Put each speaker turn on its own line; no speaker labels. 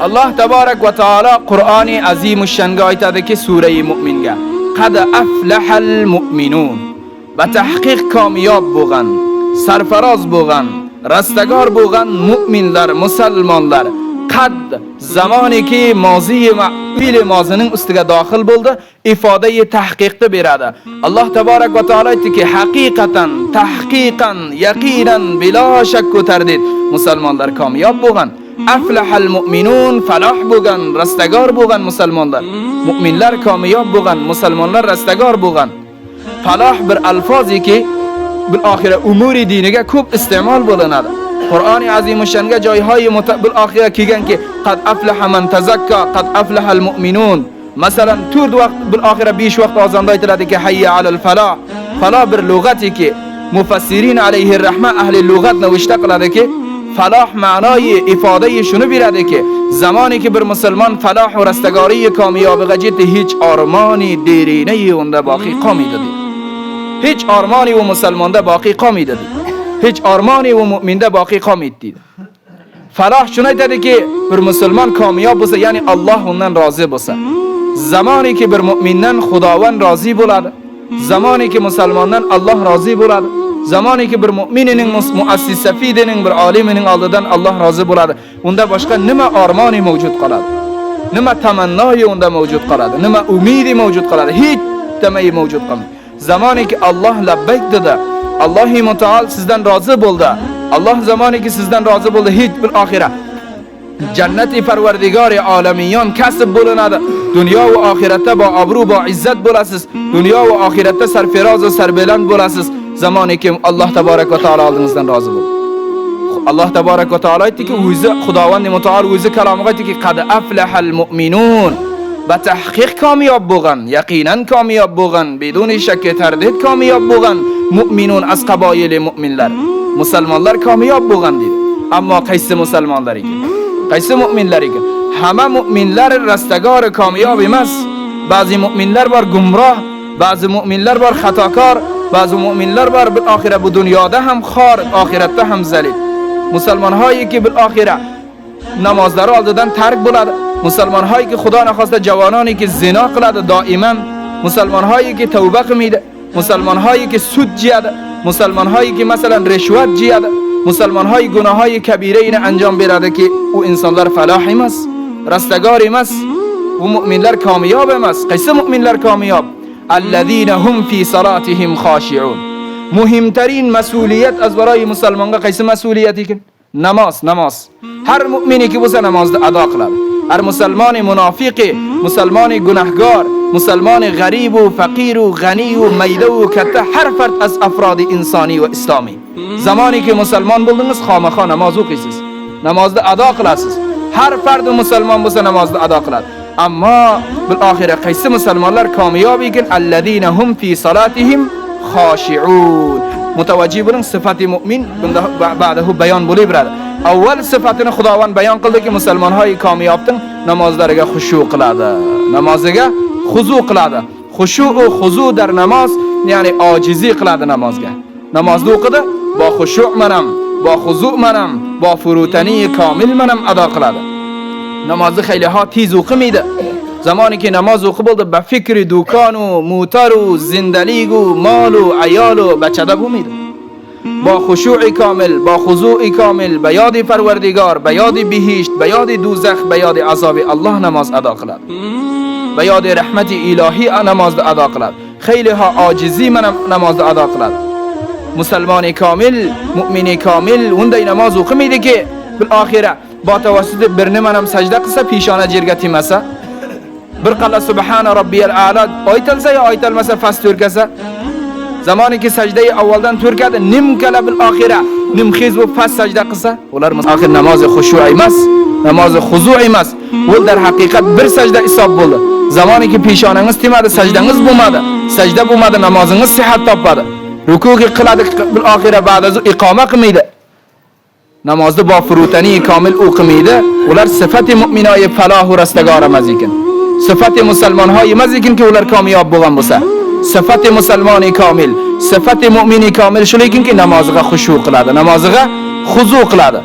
Allah tabarak va taolo Qur'oni azim shanga aytadiki sura Mu'minga qad aflahal mu'minun. Ba tahqiq kamyob bo'lgan, sarfaroz bo'lgan, rastagor bo'lgan mu'minlar, musulmonlar. Qad zamoniki mozi fi'li mozining ustiga daxil bo'ldi, ifodai tahqiqni beradi. Alloh tabarak va taolo aytdiki haqiqatan, tahqiqan, yaqinan bila shak va tardid musulmonlar kamyob bo'lgan. Aflahal mu'minun, falah bo'lgan, rastagor bo'lgan musulmonlar. Mu'minlar kamyob bo'lgan, musulmonlar rastagor bo'lgan. Falah bir alfoziki bil oxira umuri diniga ko'p iste'mol bo'linadi. Qur'oni azim shanga joyhay bil oxira kelganki qad aflaha man tazakka, qad aflahal mu'minun. Masalan, 4 vaqt bil oxira 5 vaqt azonda aytiladiki hayya alal falah. Falah bir lug'atiki mufassirin alayhi rahma ahli lug'at navishta qiladiki falah ma'noyi ifodai shuni beradiki zamoniki bir musulmon falah va rastagoriy kamyobiga yetdi hech armoni derinayi unda boqiy qolmaydi deydi. Hech armoni va musulmonda boqiy qolmaydi deydi. Hech armoni va mu'minda boqiy qolmaydi deydi. Falah shuni aytadiki bir musulmon kamyob bo'lsa, ya'ni Alloh undan rozi bo'lsa, zamoniki bir mu'mindan Xudovan rozi bo'ladi, zamoniki musulmondan Alloh rozi bo'ladi, zamoniki bir mu'minining muassis safidining bir olimining oldidan Alloh rozi bo'ladi. Unda boshqa nima armoni mavjud qoladi? Nima tamannoyi unda mavjud qoladi? Nima umidi mavjud qoladi? Hech nima mavjud qolmaydi. Zamoniki Alloh labbayk dedi, Allohi mutaol sizdan rozi bo'ldi. Alloh zamoniki sizdan rozi bo'ldi, hech bir oxira jannati parvardigori olamiyon kasb bo'linadi. Dunyo va oxiratda bo obro' bo izzat bo'lasiz. Dunyo va oxiratda sarfiroz va sarbeland bo'lasiz. Zamoniki Alloh tabarak va taolo oldingizdan rozi bo'ldi. Alloh tabarak va taolo aytdiki, o'zi Xudovand mutaol o'zi kalomiga aytdiki, qad aflahal mu'minun. Ba tahqiq kamyob bo'lgan, yaqinan kamyob bo'lgan, beduni shak tardid kamyob bo'lgan mu'minun az qaboyili mu'minlar. Musulmonlar kamyob bo'lgan dedi. Ammo qaysi musulmonlar ekan? Qaysi mu'minlar ekan? Hamma mu'minlar rastagor kamyob emas. Ba'zi mu'minlar bor gumroh, ba'zi mu'minlar bor xatokor, ba'zi mu'minlar bor bil oxira bu dunyoda ham xor, oxiratda ham zalil. Musulmonlarki bil oxira namozlari oldidan tark bo'ladi. Musulmonlarki Xudo naxosta javononiki zino qiladi doiman. Musulmonlarki tavba qilmaydi. Musulmonlarki sud jiyadi. Musulmonlarki masalan rishvat jiyadi. Musulmonlar gunohhoy kabiraini anjom beradiki, u insonlar falah emas, rastagor emas. Bu mu'minlar kamyob emas. Qaysi mu'minlar kamyob? Allazina hum fi salatihim khashi'un. Muhimtarin mas'uliyat az baroy musulmonga qaysi mas'uliyat ekan? Namoz. Har mu'miniki bo'lsa namozni ado qiladi. Har musulmoni munofiqi, musulmoni gunohkor, musulmoni g'aribu, faqiru, g'aniyu, maydavu katta har fard az afrodi insoniy va islomiy. Zamoniki musulmon bo'ldingiz, xomaxo namoz o'qiysiz. Namozni ado qilasiz. Har fard musulmon bo'lsa namozni ado qiladi. Ammo bil oxira qaysi musulmonlar kamyob ekan? Allazina hum fi salatihim khashi'un. Mutavajjih bo'ling, sifati mu'min bunda ba'dahu bayon bo'lib beradi. Avval sifatini Xudovand bayon qildiki, musulmonlar kamyobning namozlariga xushu qiladi. Namoziga xuzu qiladi. Xushu va xuzu dar namoz, ya'ni ojizi qiladi namozga. Namozni o'qidi, ba xushu' manam, ba xuzu manam, ba furutani komil manam ado qiladi. Namozni xayliha tez o'qimaydi. Zamoniki namoz o'qib bo'ldi, ba fikri do'konu, mutaru, zindaligu, molu, ayolu bachada bo'lmaydi. Ba xushu'i komil, ba xuzu'i komil, ba yodi parvardigor, ba yodi bihisht, ba yodi do'zax, ba yodi azobi Alloh namoz ado qiladi. Ba yodi rahmati ilohi namozni ado qiladi. Xayliha ojizi namozni ado qiladi. Musulmoni komil, mu'mini komil unday namoz o'qimaydiki, bil oxira ba tavassudi bir nimanam sajda qilsa, peshona yerga timasa, bir qala subhana robbiyal a'la aytilsa yo aytilmasa fast turkasa, zamoniki sajdai avvaldan turkadi, nimkala bil oxira nimxiz va fast sajda qilsa, ular oxir namozi xushu' emas, namozi xuzu' emas. Bu dar haqiqat bir sajda hisob bo'ldi. Zamoniki peshonangiz timadi, sajdangiz bo'lmadi. Sajda bo'lmadi, namozingiz sihat topmadi. Ruku'i qiladi bil oxira ba'dazu iqoma qilmaydi. Namozni bo furutani komil o'qimaydi. Ular sifati mu'minoyi falahu rastagor emas ekan. Sifati musulmonhoy emas ekanki ular kamyob bo'lgan bo'lsa. Sifati musulmoni komil, sifati mu'mini komil shu lekinki namoziga xushu' qiladi, namoziga xuzu qiladi.